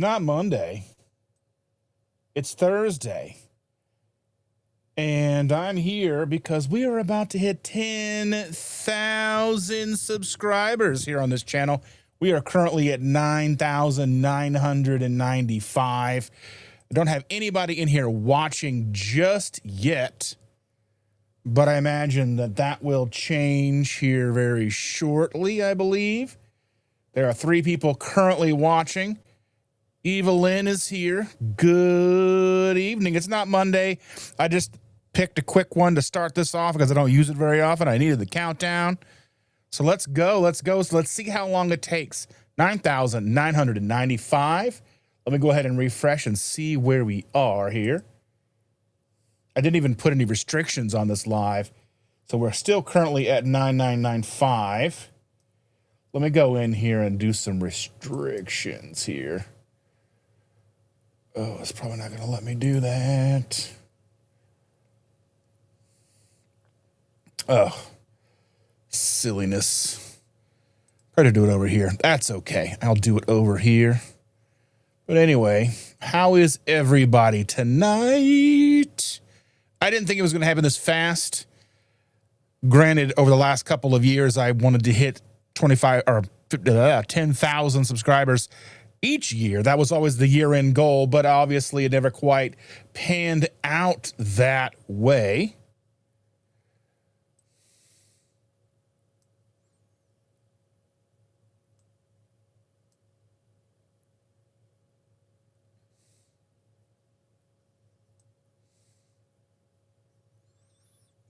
not Monday. It's Thursday. And I'm here because we are about to hit 10,000 subscribers here on this channel. We are currently at 9,995. I don't have anybody in here watching just yet, but I imagine that will change here very shortly, I believe. There are 3 people currently watching. Evelyn is here. Good evening. It's not Monday. I just picked a quick one to start this off because I don't use it very often. I needed the countdown. So let's go. Let's go. So let's see how long it takes. 9,995. Let me go ahead and refresh and see where we are here. I didn't even put any restrictions on this live. So we're still currently at 9,995. Let me go in here and do some restrictions here. Oh, it's probably not going to let me do that. Oh, silliness. Try to do it over here. That's okay. I'll do it over here. But anyway, how is everybody tonight? I didn't think it was going to happen this fast. Granted, over the last couple of years, I wanted to hit 10,000 subscribers each year. That was always the year-end goal, but obviously it never quite panned out that way.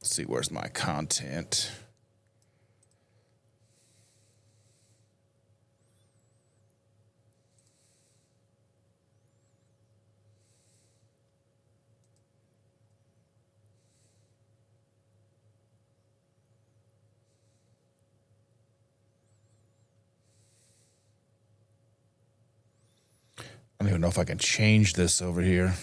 Let's see, where's my content? I don't even know if I can change this over here.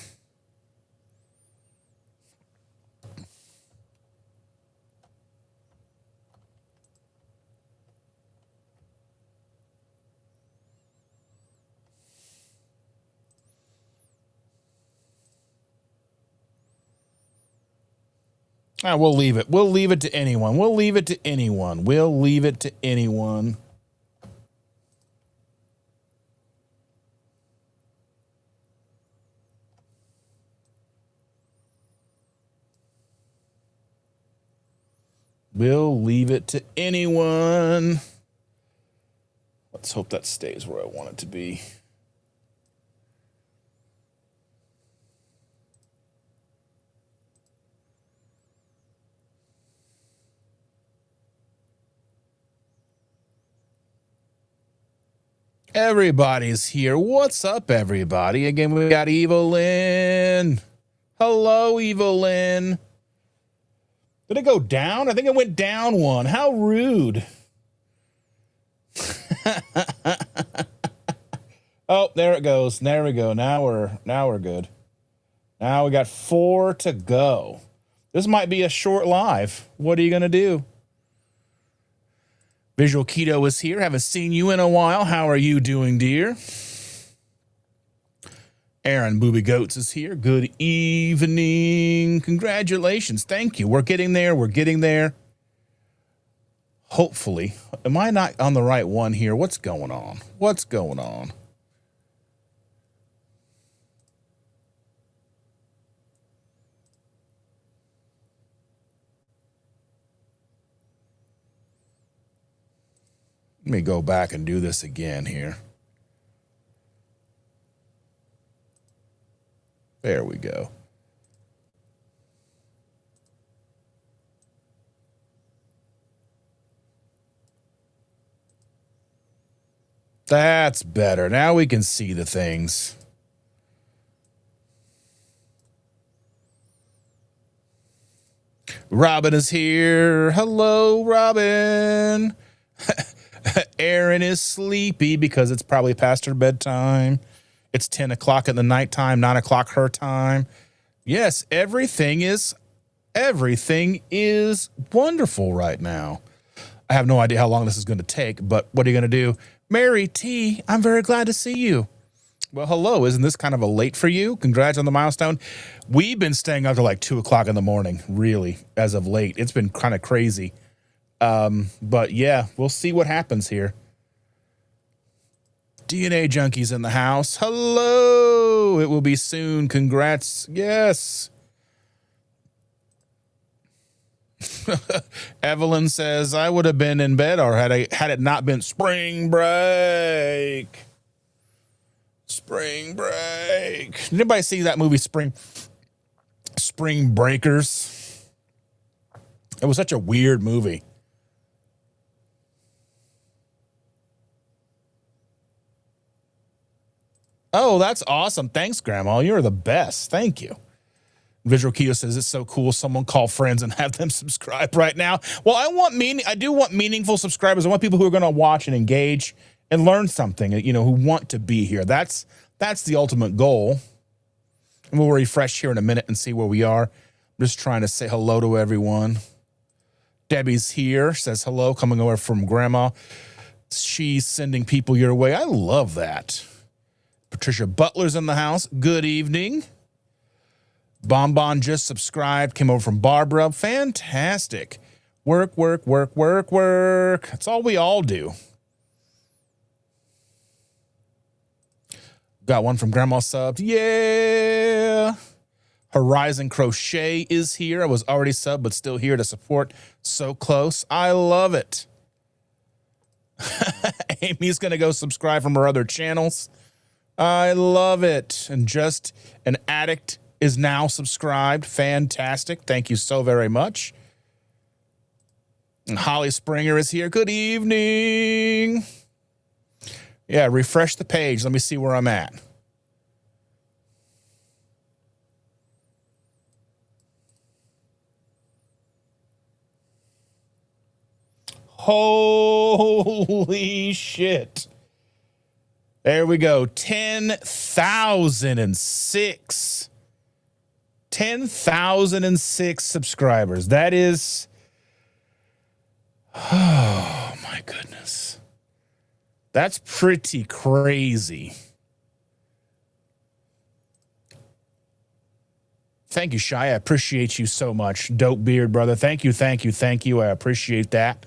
We'll leave it. We'll leave it to anyone. We'll leave it to anyone. We'll leave it to anyone. We'll leave it to anyone. Let's hope that stays where I want it to be. Everybody's here. What's up, everybody? Again, we got Evelyn. Hello, Evelyn. Did it go down? I think it went down one. How rude. Oh, there it goes. There we go. Now we're good. Now we got 4 to go. This might be a short live. What are you going to do? Visual Keto is here. Haven't seen you in a while. How are you doing, dear? Aaron Booby Goats is here. Good evening. Congratulations. Thank you. We're getting there. We're getting there. Hopefully. Am I not on the right one here? What's going on? What's going on? Let me go back and do this again here. There we go. That's better. Now we can see the things. Robin is here. Hello, Robin. Aaron is sleepy because it's probably past her bedtime. It's 10 o'clock at the nighttime, 9 o'clock her time. Yes, everything is wonderful right now. I have no idea how long this is going to take, but what are you going to do? Mary T, I'm very glad to see you. Well, hello. Isn't this kind of a late for you? Congrats on the milestone. We've been staying up to like 2 o'clock in the morning, really, as of late. It's been kind of crazy. But yeah, we'll see what happens here. DNA Junkies in the house. Hello. It will be soon. Congrats. Yes. Evelyn says, I would have been in bed or had it not been spring break. Spring break. Did anybody see that movie Spring Breakers? It was such a weird movie. Oh, that's awesome. Thanks, Grandma. You're the best. Thank you. Visual Keto says it's so cool. Someone call friends and have them subscribe right now. Well, I do want meaningful subscribers. I want people who are going to watch and engage and learn something, who want to be here. That's the ultimate goal. And we'll refresh here in a minute and see where we are. I'm just trying to say hello to everyone. Debbie's here, says hello, coming over from Grandma. She's sending people your way. I love that. Patricia Butler's in the house. Good evening. Bonbon just subscribed, came over from Barbara. Fantastic. Work, work, work, work, work. That's all we all do. Got one from Grandma subbed. Yeah. Horizon Crochet is here. I was already subbed, but still here to support. So close. I love it. Amy's going to go subscribe from her other channels. I love it. And Just an Addict is now subscribed. Fantastic. Thank you so very much. And Holly Springer is here. Good evening. Yeah, refresh the page. Let me see where I'm at. Holy shit. There we go. 10,006. 10,006 subscribers. That is, oh my goodness. That's pretty crazy. Thank you, Shy. I appreciate you so much. Dope beard, brother. Thank you, thank you, thank you. I appreciate that.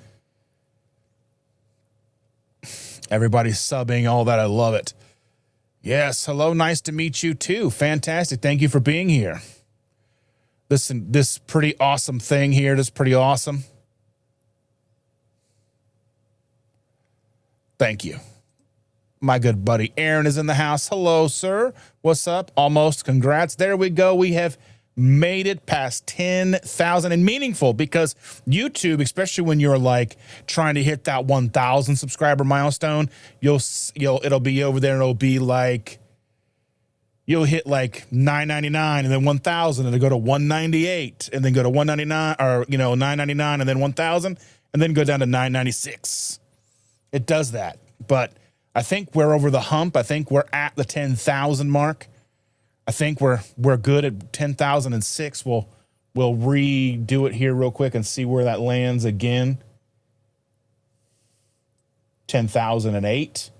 Everybody's subbing, all that. I love it. Yes, hello. Nice to meet you too. Fantastic. Thank you for being here. This pretty awesome thing here. This is pretty awesome. Thank you. My good buddy Aaron is in the house. Hello, sir. What's up? Almost. Congrats. There we go. We have made it past 10,000 and meaningful, because YouTube, especially when you're like trying to hit that 1,000 subscriber milestone, it'll be over there and it'll be like, you'll hit like 999 and then 1,000 and then go to 198 and then go to 199 or 999 and then 1,000 and then go down to 996. It does that. But I think we're over the hump. I think we're at the 10,000 mark. I think we're good at 10,006. We'll redo it here real quick and see where that lands again. 10,008.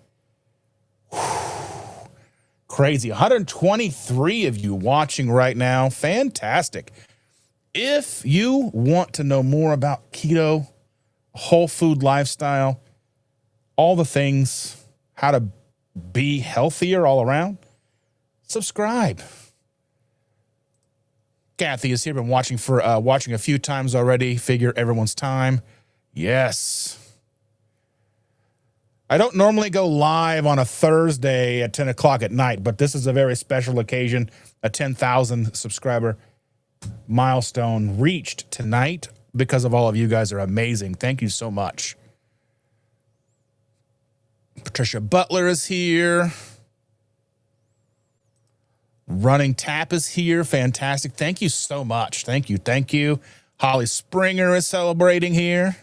Crazy. 123 of you watching right now. Fantastic. If you want to know more about keto, whole food lifestyle, all the things, how to be healthier all around, subscribe. Kathy is here. Been watching a few times already. Figure everyone's time. Yes. I don't normally go live on a Thursday at 10 o'clock at night, but this is a very special occasion. A 10,000 subscriber milestone reached tonight because of all of you guys are amazing. Thank you so much. Patricia Butler is here. Running Tap is here. Fantastic. Thank you so much. Thank you. Thank you. Holly Springer is celebrating here.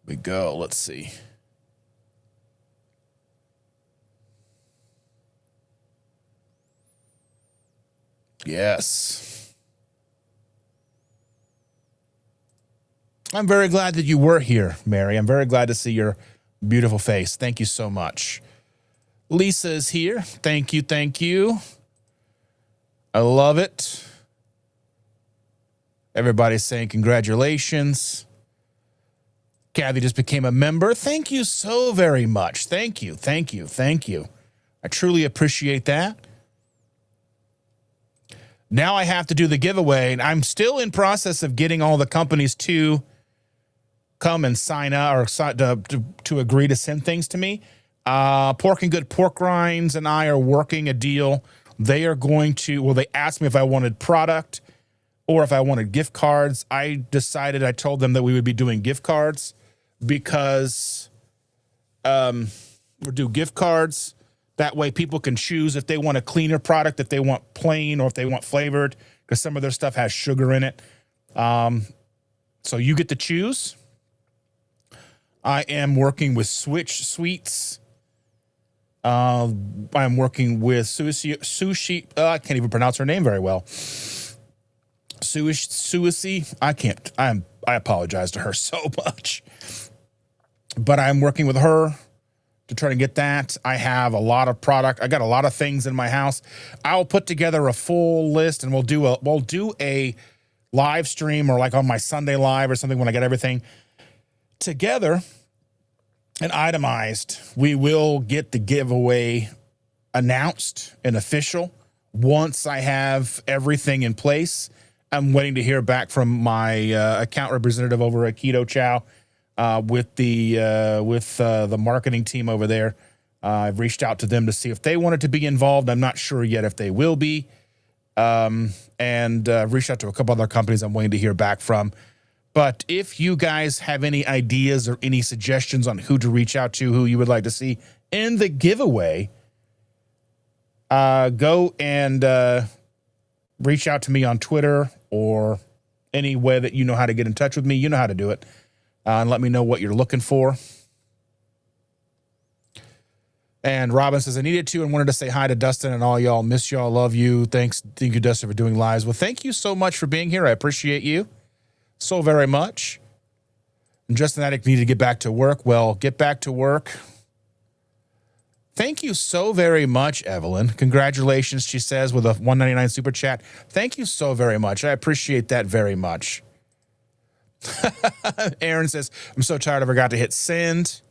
We go. Let's see. Yes. I'm very glad that you were here, Mary. I'm very glad to see your Beautiful face. Thank you so much. Lisa is here. Thank you. Thank you. I love it. Everybody's saying congratulations. Kathy just became a member. Thank you so very much. Thank you. Thank you. Thank you. I truly appreciate that. Now I have to do the giveaway, and I'm still in process of getting all the companies to come and sign up or to agree to send things to me. Pork and Good Pork Rinds and I are working a deal. They are going to, well, they asked me if I wanted product or if I wanted gift cards. I told them that we would be doing gift cards because we'll do gift cards. That way people can choose if they want a cleaner product, if they want plain, or if they want flavored, because some of their stuff has sugar in it. So you get to choose. I am working with Switch Sweets. I'm working with Sushi. I can't even pronounce her name very well. Sushi. I apologize to her so much. But I'm working with her to try to get that. I have a lot of product. I got a lot of things in my house. I'll put together a full list, and we'll do a live stream, or like on my Sunday live or something when I get everything together and itemized. We will get the giveaway announced and official once I have everything in place. I'm waiting to hear back from my account representative over at Keto Chow. With the marketing team over there. I've reached out to them to see if they wanted to be involved. I'm not sure yet if they will be. And reached out to a couple other companies I'm waiting to hear back from. But if you guys have any ideas or any suggestions on who to reach out to, who you would like to see in the giveaway, go and reach out to me on Twitter or any way that you know how to get in touch with me. You know how to do it. And let me know what you're looking for. And Robin says, I needed to and wanted to say hi to Dustin and all y'all. Miss y'all. Love you. Thank you, Dustin, for doing lives. Well, thank you so much for being here. I appreciate you so very much. And Justin Attic needed to get back to work. Well, get back to work. Thank you so very much, Evelyn. Congratulations, she says, with a $1.99 super chat. Thank you so very much. I appreciate that very much. Aaron says, I'm so tired I forgot to hit send.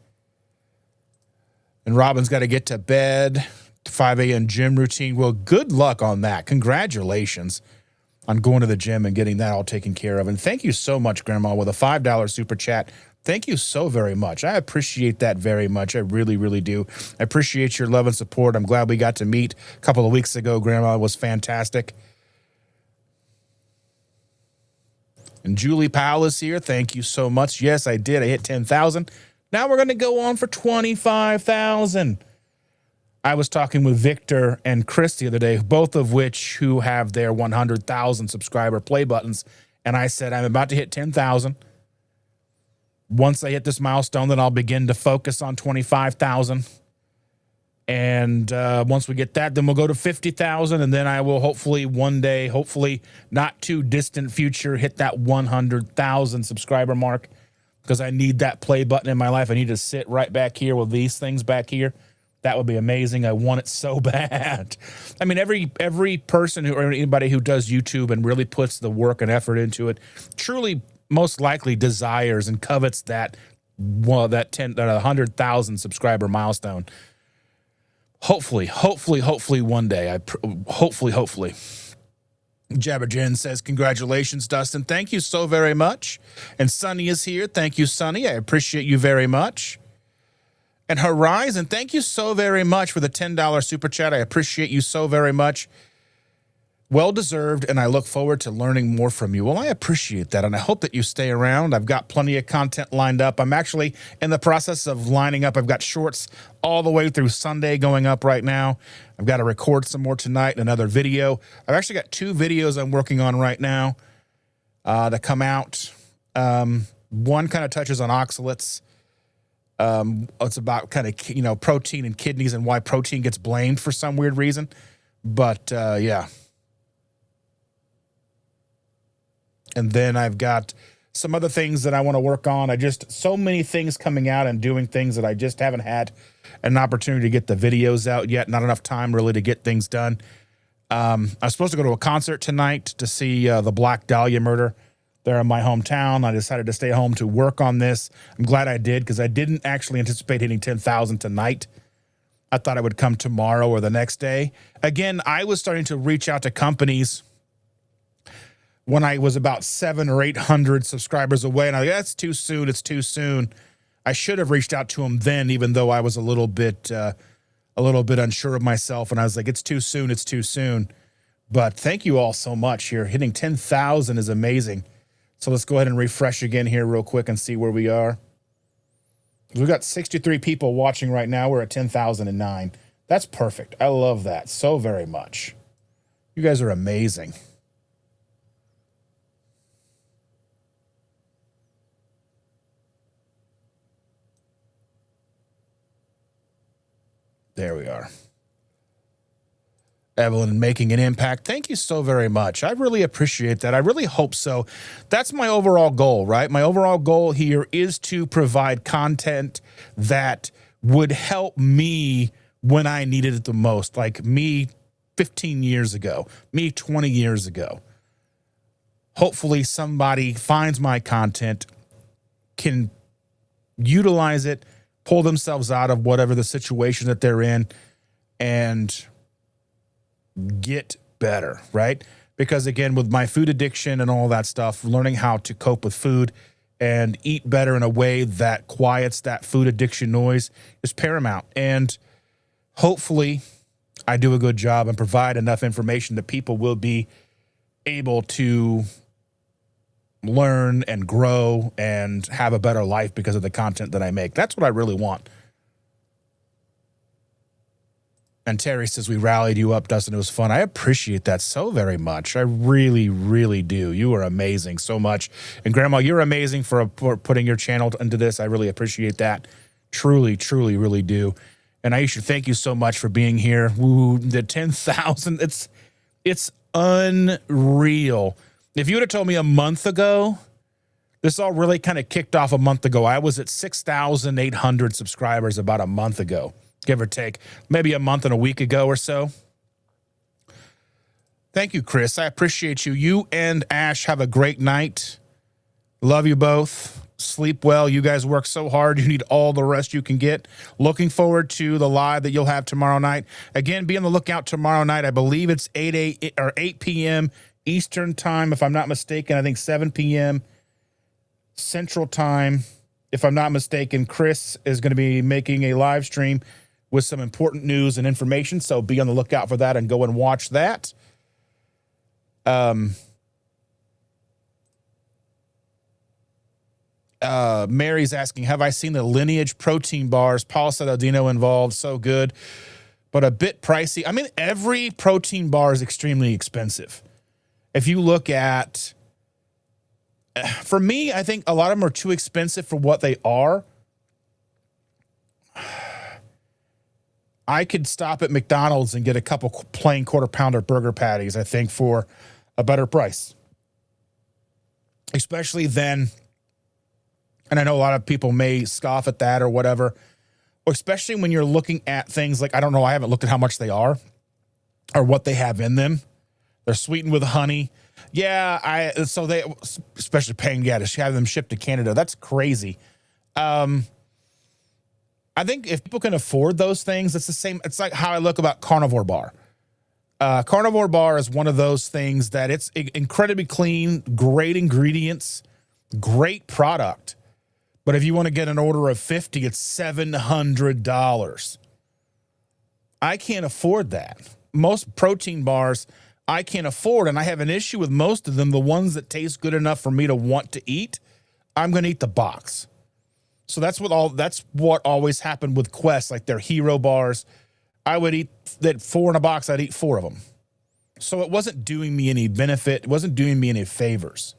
And Robin's got to get to bed. 5 a.m. gym routine. Well, good luck on that. Congratulations on going to the gym and getting that all taken care of. And thank you so much, Grandma, with a $5 super chat. Thank you so very much. I appreciate that very much. I really, really do. I appreciate your love and support. I'm glad we got to meet a couple of weeks ago. Grandma was fantastic. And Julie Powell is here. Thank you so much. Yes, I did. I hit 10,000. Now we're going to go on for 25,000. I was talking with Victor and Chris the other day, both of which who have their 100,000 subscriber play buttons. And I said, I'm about to hit 10,000. Once I hit this milestone, then I'll begin to focus on 25,000. And once we get that, then we'll go to 50,000. And then I will hopefully one day, hopefully not too distant future, hit that 100,000 subscriber mark, because I need that play button in my life. I need to sit right back here with these things back here. That would be amazing. I want it so bad. I mean, every person or anybody who does YouTube and really puts the work and effort into it truly most likely desires and covets that 100,000 subscriber milestone. Hopefully one day. Hopefully. Jabba Jen says, congratulations, Dustin. Thank you so very much. And Sunny is here. Thank you, Sunny. I appreciate you very much. And Horizon, thank you so very much for the $10 super chat. I appreciate you so very much. Well deserved, and I look forward to learning more from you. Well, I appreciate that, and I hope that you stay around. I've got plenty of content lined up. I'm actually in the process of lining up. I've got shorts all the way through Sunday going up right now. I've got to record some more tonight and another video. I've actually got 2 videos I'm working on right now to come out. One kind of touches on oxalates. It's about kind of, protein and kidneys and why protein gets blamed for some weird reason. But, yeah. And then I've got some other things that I want to work on. So many things coming out and doing things that I just haven't had an opportunity to get the videos out yet. Not enough time really to get things done. I was supposed to go to a concert tonight to see the Black Dahlia murder there in my hometown. I decided to stay home to work on this. I'm glad I did, because I didn't actually anticipate hitting 10,000 tonight. I thought it would come tomorrow or the next day. Again, I was starting to reach out to companies when I was about 700 or 800 subscribers away, and I was like, that's too soon. It's too soon. I should have reached out to them then, even though I was a little bit unsure of myself, and I was like, it's too soon. It's too soon. But thank you all so much here. Hitting 10,000 is amazing. So let's go ahead and refresh again here real quick and see where we are. We've got 63 people watching right now. We're at 10,009. That's perfect. I love that so very much. You guys are amazing. There we are. Evelyn, making an impact. Thank you so very much. I really appreciate that. I really hope so. That's my overall goal, right? My overall goal here is to provide content that would help me when I needed it the most, like me 15 years ago, me 20 years ago. Hopefully somebody finds my content, can utilize it, pull themselves out of whatever the situation that they're in, and get better, right? Because again, with my food addiction and all that stuff, learning how to cope with food and eat better in a way that quiets that food addiction noise is paramount. And hopefully I do a good job and provide enough information that people will be able to learn and grow and have a better life because of the content that I make. That's what I really want. And Terry says, we rallied you up, Dustin. It was fun. I appreciate that so very much. I really, really do. You are amazing so much. And Grandma, you're amazing for putting your channel into this. I really appreciate that. Truly, truly, really do. And Aisha, thank you so much for being here. Woo, the 10,000, it's unreal. If you would have told me a month ago, this all really kind of kicked off a month ago. I was at 6,800 subscribers about a month ago, give or take, maybe a month and a week ago or so. Thank you, Chris. I appreciate you. You and Ash have a great night. Love you both. Sleep well. You guys work so hard. You need all the rest you can get. Looking forward to the live that you'll have tomorrow night. Again, be on the lookout tomorrow night. I believe it's 8 p.m. Eastern time, if I'm not mistaken. I think 7 p.m. Central time, if I'm not mistaken. Chris is going to be making a live stream with some important news and information, so be on the lookout for that and go and watch that. Mary's asking, have I seen the Lineage protein bars? Paul said Aldino involved, so good, but a bit pricey. I mean, every protein bar is extremely expensive. If you look at, for me, I think a lot of them are too expensive for what they are. I could stop at McDonald's and get a couple plain quarter-pounder burger patties, I think, for a better price. Especially then, and I know a lot of people may scoff at that or whatever, especially when you're looking at things like, I don't know, I haven't looked at how much they are or what they have in them. They're sweetened with honey. Yeah, so they, especially paying, to have them shipped to Canada. That's crazy. I think if people can afford those things, it's the same. It's like how I look about Carnivore Bar. Carnivore Bar is one of those things that it's incredibly clean, great ingredients, great product. But if you want to get an order of 50, it's $700. I can't afford that. Most protein bars I can't afford, and I have an issue with most of them. The ones that taste good enough for me to want to eat, I'm going to eat the box. So that's what always happened with Quest, like their hero bars. I would eat that 4 in a box. I'd eat 4 of them. So it wasn't doing me any benefit. It wasn't doing me any favors.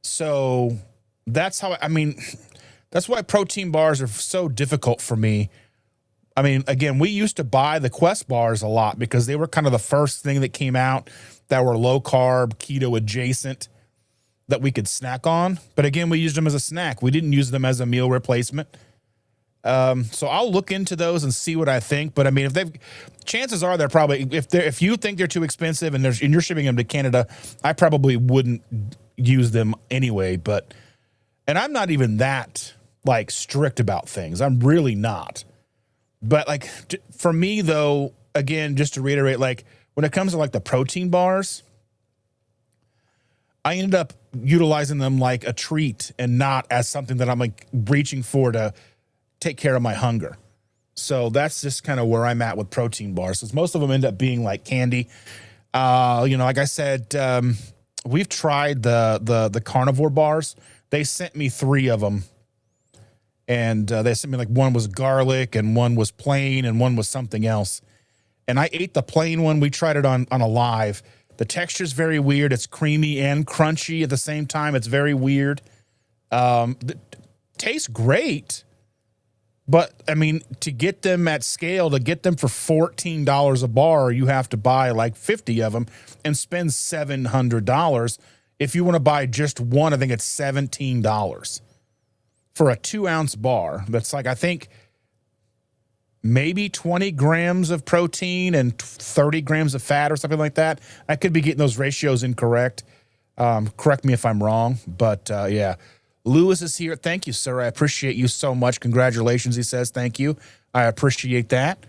So that's how, that's why protein bars are so difficult for me. I mean, again, we used to buy the Quest bars a lot because they were kind of the first thing that came out that were low carb, keto adjacent. that we could snack on. But again, we used them as a snack. We didn't use them as a meal replacement. So I'll look into those and see what I think. But I mean, chances are they're probably, if you think they're too expensive and you're shipping them to Canada, I probably wouldn't use them anyway. And I'm not even that like strict about things. I'm really not. But like for me though, again, just to reiterate, like when it comes to like the protein bars, I ended up utilizing them like a treat and not as something that I'm like reaching for to take care of my hunger. So that's just kind of where I'm at with protein bars. Because most of them end up being like candy. Like I said, we've tried the carnivore bars. They sent me 3 of them. And they sent me like one was garlic and one was plain and one was something else. And I ate the plain one. We tried it on a live. The texture's very weird. It's creamy and crunchy at the same time. It's very weird. Tastes great. But, I mean, to get them at scale, to get them for $14 a bar, you have to buy like 50 of them and spend $700. If you want to buy just one, I think it's $17 for a 2-ounce bar. That's like, I think, maybe 20 grams of protein and 30 grams of fat or something like that. I could be getting those ratios incorrect. Correct me if I'm wrong. But, yeah. Lewis is here. Thank you, sir. I appreciate you so much. Congratulations, he says. Thank you. I appreciate that.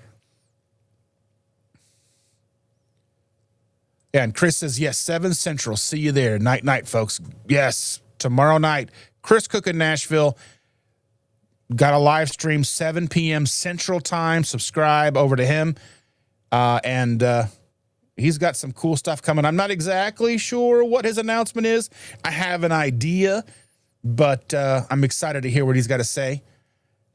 Yeah, and Chris says, yes, 7 Central. See you there. Night, folks. Yes, tomorrow night. Chris Cook in Nashville. Got a live stream, 7 p.m. Central Time. Subscribe over to him. And he's got some cool stuff coming. I'm not exactly sure what his announcement is. I have an idea. But I'm excited to hear what he's got to say.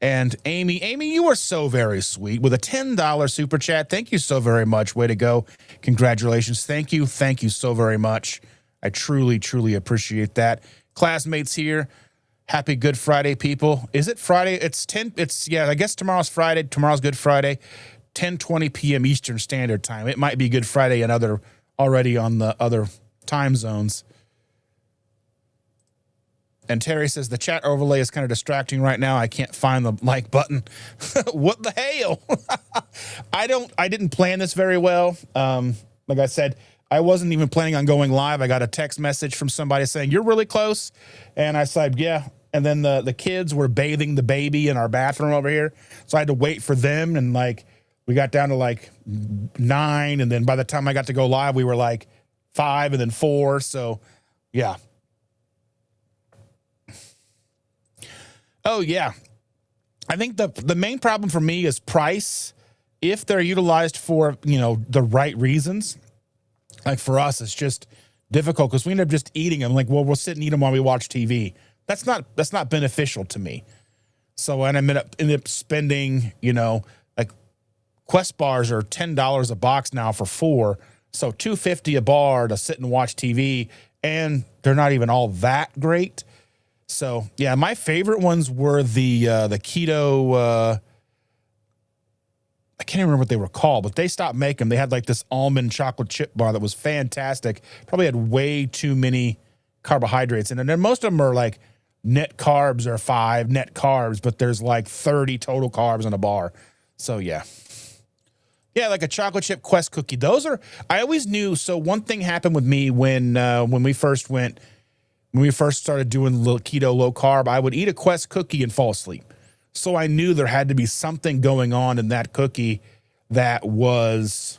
And Amy, you are so very sweet with a $10 super chat. Thank you so very much. Way to go. Congratulations. Thank you so very much. I truly, truly appreciate that. Classmates here. Happy Good Friday, people. Is it Friday? Yeah, I guess tomorrow's Friday. Tomorrow's Good Friday, 10:20 p.m. Eastern Standard Time. It might be Good Friday and already on the other time zones. And Terry says the chat overlay is kind of distracting right now. I can't find the like button. What the hell? I didn't plan this very well. Like I said, I wasn't even planning on going live. I got a text message from somebody saying, you're really close. And I said, yeah. And then the kids were bathing the baby in our bathroom over here. So I had to wait for them. And like, we got down to like 9. And then by the time I got to go live, we were like 5 and then 4. So yeah. Oh, yeah. I think the main problem for me is price. If they're utilized for, the right reasons, like for us, it's just difficult because we end up just eating them. Like, well, we'll sit and eat them while we watch TV. That's not beneficial to me. So I end up spending, like Quest bars are $10 a box now for 4. So $2.50 a bar to sit and watch TV, and they're not even all that great. So, yeah, my favorite ones were the keto, I can't even remember what they were called, but they stopped making them. They had like this almond chocolate chip bar that was fantastic. Probably had way too many carbohydrates in it. And most of them are like net carbs or 5 net carbs, but there's like 30 total carbs in a bar. So, yeah. Yeah, like a chocolate chip Quest cookie. I always knew. So one thing happened with me when we first started doing keto low carb, I would eat a Quest cookie and fall asleep. So I knew there had to be something going on in that cookie that was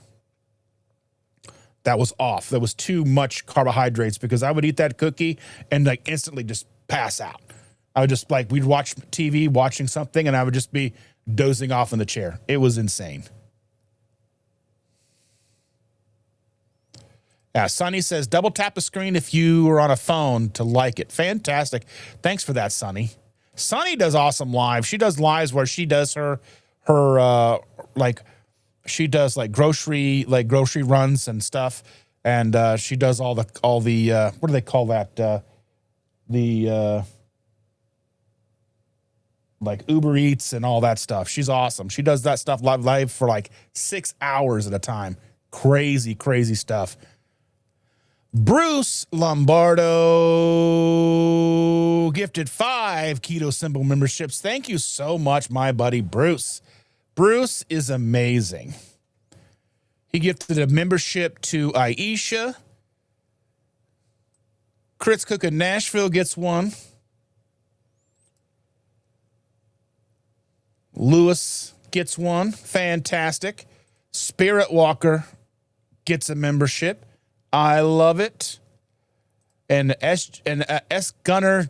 off. There was too much carbohydrates because I would eat that cookie and like instantly just pass out. I would just we'd watch TV, watching something, and I would just be dozing off in the chair. It was insane. Yeah, Sonny says, double tap the screen if you are on a phone to like it. Fantastic. Thanks for that, Sonny. Sonny does awesome live. She does lives where she does her she does grocery runs and stuff. And she does all the what do they call that? Like Uber Eats and all that stuff. She's awesome. She does that stuff live for like 6 hours at a time. Crazy, crazy stuff. Bruce Lombardo gifted 5 Keto Symbol memberships. Thank you so much, my buddy Bruce. Bruce is amazing. He gifted a membership to Aisha. Chris Cook in Nashville gets one. Lewis gets one. Fantastic. Spirit Walker gets a membership. I love it. And S. Gunnar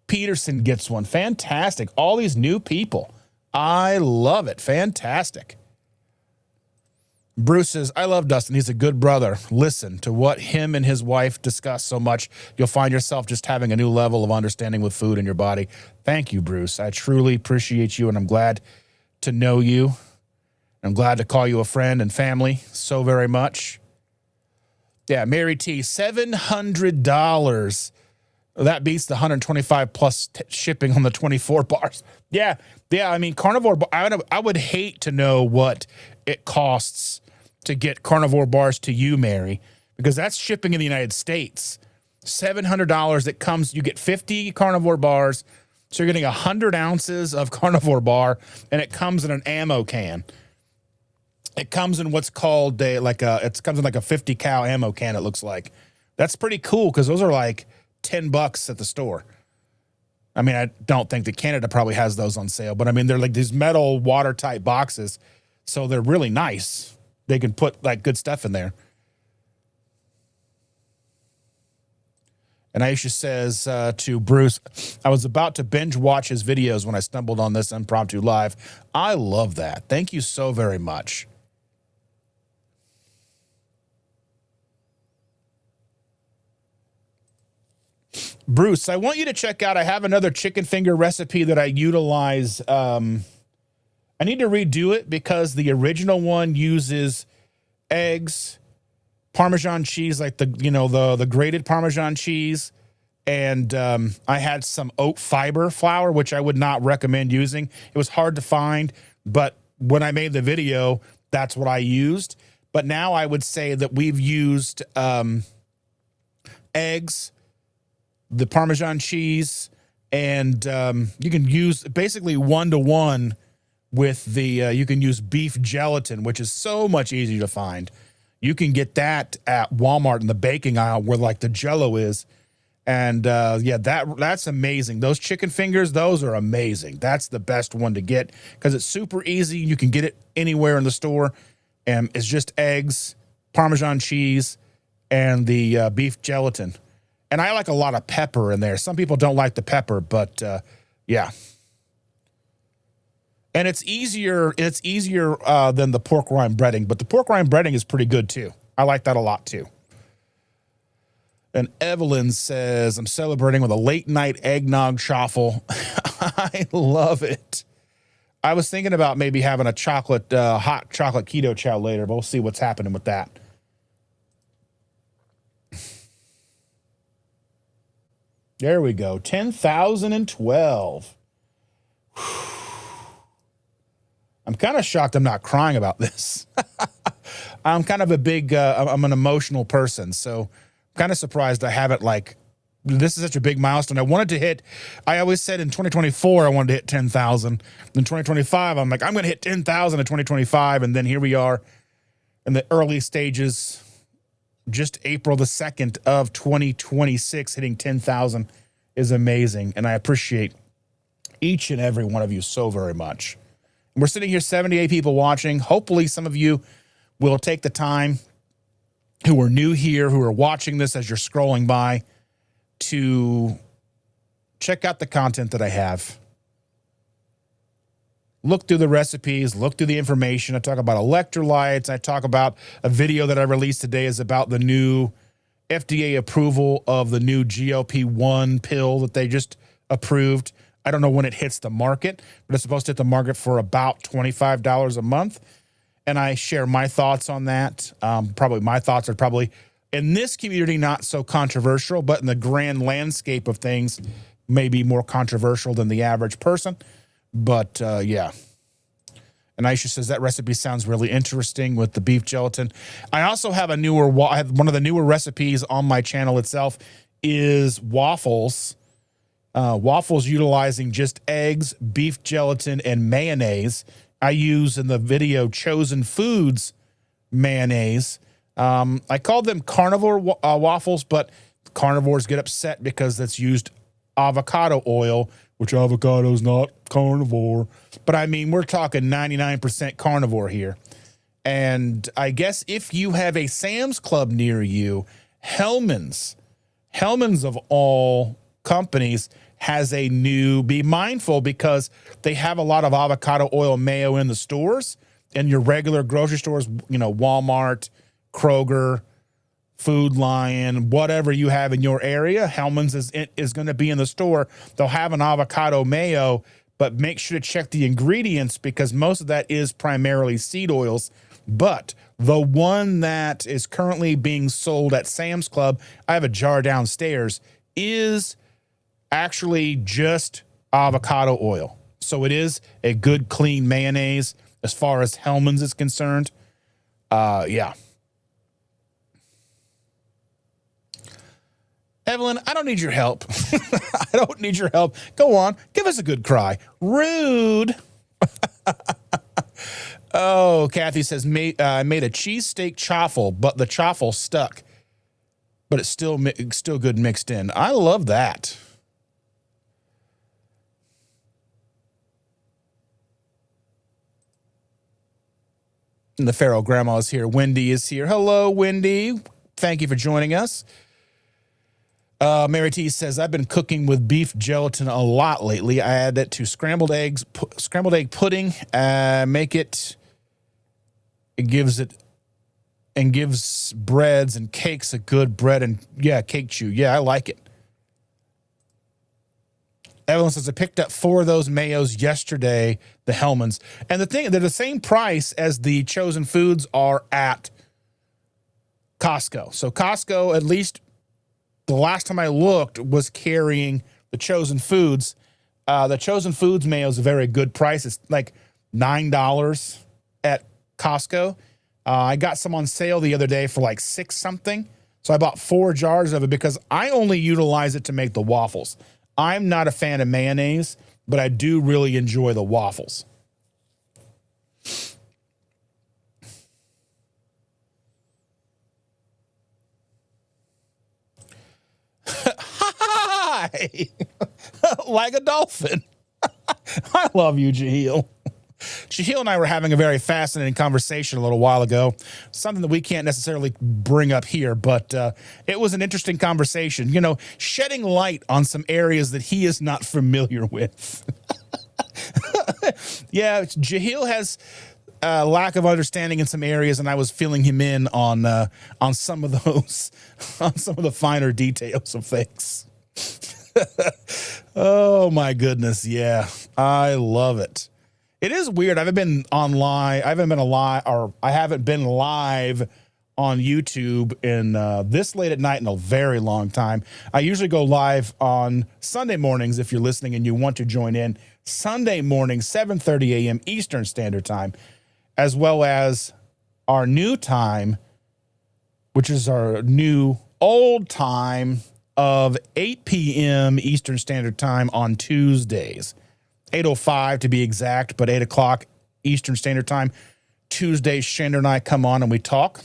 Peterson gets one. Fantastic. All these new people. I love it. Fantastic. Bruce says, I love Dustin. He's a good brother. Listen to what him and his wife discuss so much. You'll find yourself just having a new level of understanding with food in your body. Thank you, Bruce. I truly appreciate you, and I'm glad to know you. I'm glad to call you a friend and family so very much. Yeah, Mary T, $700. That beats the 125 plus shipping on the 24 bars. Yeah. I mean, carnivore. I would hate to know what it costs to get carnivore bars to you, Mary, because that's shipping in the United States. $700. It comes. You get 50 carnivore bars, so you're getting 100 ounces of carnivore bar, and it comes in an ammo can. It comes in what's called it comes in like a 50 cal ammo can. It looks like. That's pretty cool because those are like $10 at the store. I mean, I don't think that Canada probably has those on sale, but I mean, they're like these metal watertight boxes, so they're really nice. They can put like good stuff in there. And Aisha says to Bruce, I was about to binge watch his videos when I stumbled on this impromptu live. I love that. Thank you so very much. Bruce, I want you to check out, I have another chicken finger recipe that I utilize. I need to redo it because the original one uses eggs, Parmesan cheese, like the grated Parmesan cheese. And I had some oat fiber flour, which I would not recommend using. It was hard to find, but when I made the video, that's what I used. But now I would say that we've used eggs, the Parmesan cheese, and you can use basically 1-to-1 with the, you can use beef gelatin, which is so much easier to find. You can get that at Walmart in the baking aisle where like the Jell-O is. And yeah, that's amazing. Those chicken fingers, those are amazing. That's the best one to get because it's super easy. You can get it anywhere in the store. And it's just eggs, Parmesan cheese, and the beef gelatin. And I like a lot of pepper in there. Some people don't like the pepper, but yeah. And it's easier than the pork rind breading, but the pork rind breading is pretty good too. I like that a lot too. And Evelyn says, I'm celebrating with a late night eggnog shuffle. I love it. I was thinking about maybe having a hot chocolate keto chow later, but we'll see what's happening with that. There we go. 10,012. I'm kind of shocked I'm not crying about this. I'm kind of I'm an emotional person, so I'm kind of surprised I haven't, this is such a big milestone. I always said in 2024 I wanted to hit 10,000. In 2025, I'm like, I'm going to hit 10,000 in 2025, and then here we are in the early stages, just April the 2nd of 2026, hitting 10,000 is amazing, and I appreciate each and every one of you so very much. And we're sitting here, 78 people watching. Hopefully some of you will take the time who are new here, who are watching this as you're scrolling by, to check out the content that I have. Look through the recipes, look through the information. I talk about electrolytes. I talk about a video that I released today is about the new FDA approval of the new GLP-1 pill that they just approved. I don't know when it hits the market, but it's supposed to hit the market for about $25 a month. And I share my thoughts on that. Probably my thoughts are probably in this community not so controversial, but in the grand landscape of things, maybe more controversial than the average person. But yeah. And Aisha says that recipe sounds really interesting with the beef gelatin. I also have a newer, one of the newer recipes on my channel itself is waffles. Waffles utilizing just eggs, beef gelatin, and mayonnaise. I use in the video Chosen Foods mayonnaise. I called them carnivore waffles, but carnivores get upset because that's used avocado oil, which avocado is not carnivore. But I mean, we're talking 99% carnivore here. And I guess if you have a Sam's Club near you, Hellman's of all companies has a new, be mindful because they have a lot of avocado oil mayo in the stores, and your regular grocery stores, you know, Walmart, Kroger, Food Lion, whatever you have in your area, Hellman's is going to be in the store. They'll have an avocado mayo, but make sure to check the ingredients because most of that is primarily seed oils. But the one that is currently being sold at Sam's Club, I have a jar downstairs, is actually just avocado oil. So it is a good, clean mayonnaise as far as Hellman's is concerned. Yeah. Evelyn, I don't need your help. I don't need your help. Go on. Give us a good cry. Rude. Oh, Kathy says, I made a cheesesteak chaffle, but the chaffle stuck. But it's still good mixed in. I love that. And the Pharaoh Grandma is here. Wendy is here. Hello, Wendy. Thank you for joining us. Mary T says, I've been cooking with beef gelatin a lot lately. I add it to scrambled egg pudding, it gives breads and cakes a good bread and cake chew. Yeah, I like it. Evelyn says, I picked up 4 of those mayos yesterday, the Hellman's. And the thing, they're the same price as the Chosen Foods are at Costco. So Costco, at least the last time I looked, was carrying the Chosen Foods. The Chosen Foods mayo is a very good price. It's like $9 at Costco. I got some on sale the other day for like $6 something. So I bought 4 jars of it because I only utilize it to make the waffles. I'm not a fan of mayonnaise, but I do really enjoy the waffles. Hi! Like a dolphin. I love you, Jaheel. Jaheel and I were having a very fascinating conversation a little while ago, something that we can't necessarily bring up here, but it was an interesting conversation, you know, shedding light on some areas that he is not familiar with. Yeah, Jaheel has lack of understanding in some areas, and I was filling him in on some of those, on some of the finer details of things. Oh, my goodness, yeah, I love it. It is weird. I haven't been live on YouTube in this late at night in a very long time. I usually go live on Sunday mornings if you're listening and you want to join in. Sunday morning, 7:30 a.m. Eastern Standard Time, as well as our new time, which is our new old time of 8 p.m. Eastern Standard Time on Tuesdays. 8:05 to be exact, but 8 o'clock Eastern Standard Time. Tuesdays, Shander and I come on and we talk.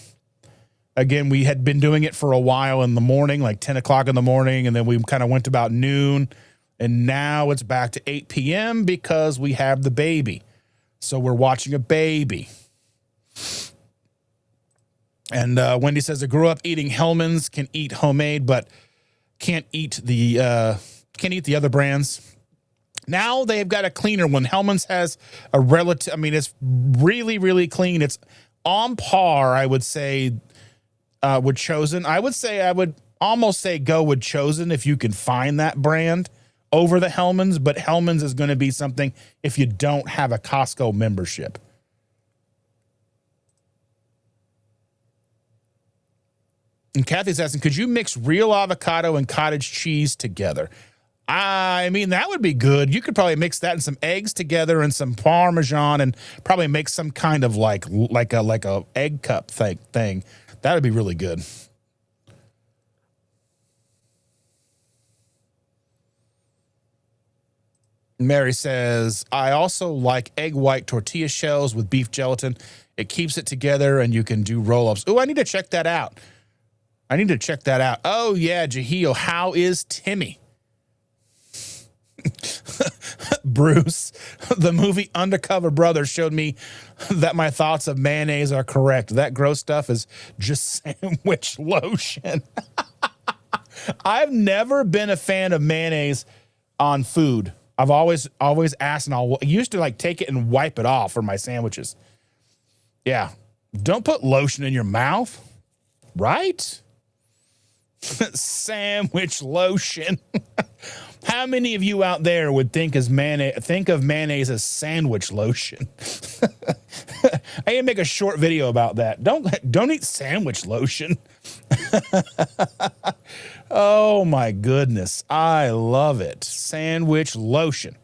Again, we had been doing it for a while in the morning, like 10 o'clock in the morning, and then we kind of went to about noon, and now it's back to 8 p.m. because we have the baby. So we're watching a baby. And Wendy says, I grew up eating Hellman's, can eat homemade, but can't eat the other brands. Now they've got a cleaner one. Hellman's has a relative, I mean, it's really, really clean. It's on par, I would say, with Chosen. I would almost say go with Chosen if you can find that brand over the Hellman's, but Hellman's is going to be something if you don't have a Costco membership. And Kathy's asking, could you mix real avocado and cottage cheese together? I mean, that would be good. You could probably mix that and some eggs together and some Parmesan and probably make some kind of like a egg cup thing. That would be really good. Mary says, I also like egg white tortilla shells with beef gelatin. It keeps it together and you can do roll-ups. Oh, I need to check that out. Oh, yeah, Jaheel, how is Timmy? Bruce, the movie Undercover Brother showed me that my thoughts of mayonnaise are correct. That gross stuff is just sandwich lotion. I've never been a fan of mayonnaise on food. I've always asked, and I used to like take it and wipe it off for my sandwiches. Yeah. Don't put lotion in your mouth, right? Sandwich lotion. How many of you out there would think of mayonnaise as sandwich lotion? I need to make a short video about that. Don't eat sandwich lotion. Oh my goodness. I love it. Sandwich lotion.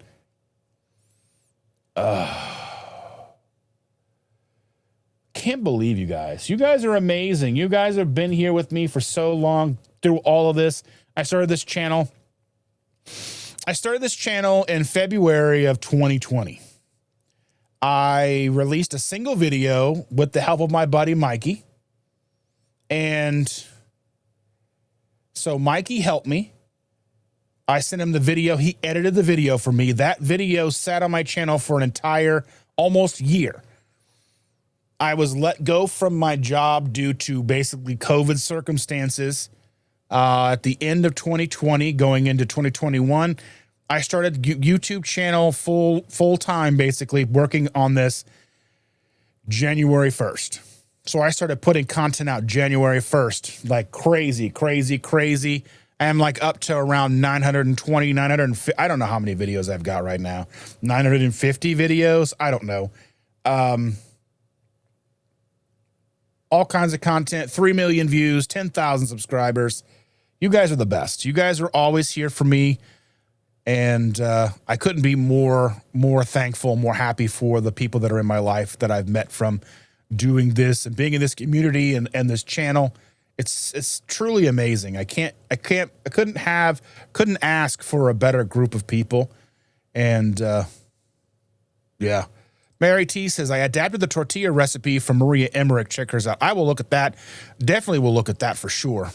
Can't believe you guys. You guys are amazing. You guys have been here with me for so long through all of this. I started this channel in February of 2020. I released a single video with the help of my buddy Mikey. And so Mikey helped me. I sent him the video. He edited the video for me. That video sat on my channel for an entire almost year. I was let go from my job due to basically COVID circumstances. At the end of 2020, going into 2021, I started YouTube channel full time, basically working on this January 1st. So I started putting content out January 1st, like crazy. I'm like up to around 920, 950. I don't know how many videos I've got right now. 950 videos. I don't know. All kinds of content, 3 million views, 10,000 subscribers. You guys are the best. You guys are always here for me. And I couldn't be more thankful, more happy for the people that are in my life that I've met from doing this and being in this community and this channel. It's truly amazing. I couldn't ask for a better group of people. And yeah. Mary T says, I adapted the tortilla recipe from Maria Emmerich. Check hers out. I will look at that. Definitely will look at that for sure.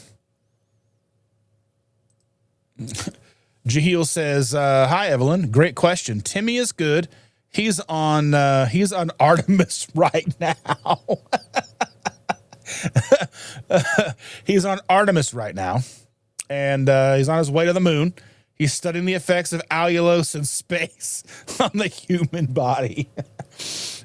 Jaheel says, hi, Evelyn. Great question. Timmy is good. He's on Artemis right now. He's on Artemis right now. And he's on his way to the moon. He's studying the effects of allulose in space on the human body.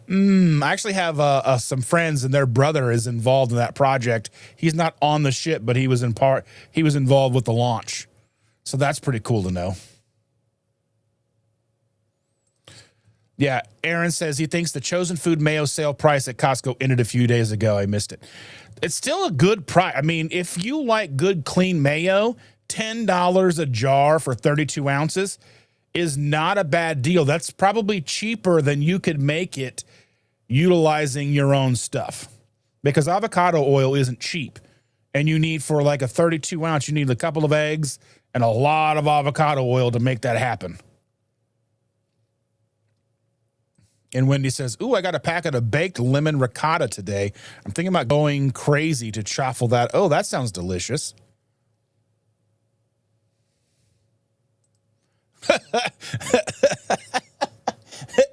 I actually have some friends, and their brother is involved in that project. He's not on the ship, but he was involved with the launch. So that's pretty cool to know. Yeah, Aaron says he thinks the Chosen Food mayo sale price at Costco ended a few days ago. I missed it. It's still a good price. I mean, if you like good, clean mayo, $10 a jar for 32 ounces is not a bad deal. That's probably cheaper than you could make it utilizing your own stuff, because avocado oil isn't cheap. And you need, for like a 32 ounce, you need a couple of eggs and a lot of avocado oil to make that happen. And Wendy says, ooh, I got a packet of baked lemon ricotta today. I'm thinking about going crazy to truffle that. Oh, that sounds delicious.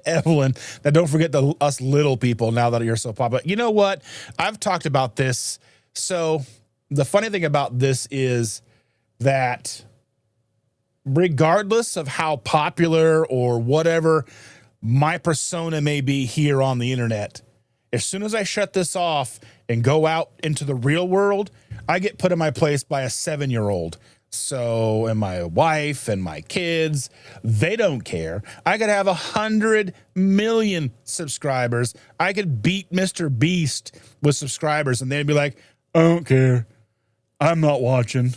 Evelyn, now don't forget us little people now that you're so popular. You know what? I've talked about this. So the funny thing about this is that regardless of how popular or whatever my persona may be here on the internet, as soon as I shut this off and go out into the real world, I get put in my place by a 7-year-old. So, and my wife and my kids, they don't care. I could have 100 million subscribers. I could beat Mr. Beast with subscribers, and they'd be like, I don't care. I'm not watching.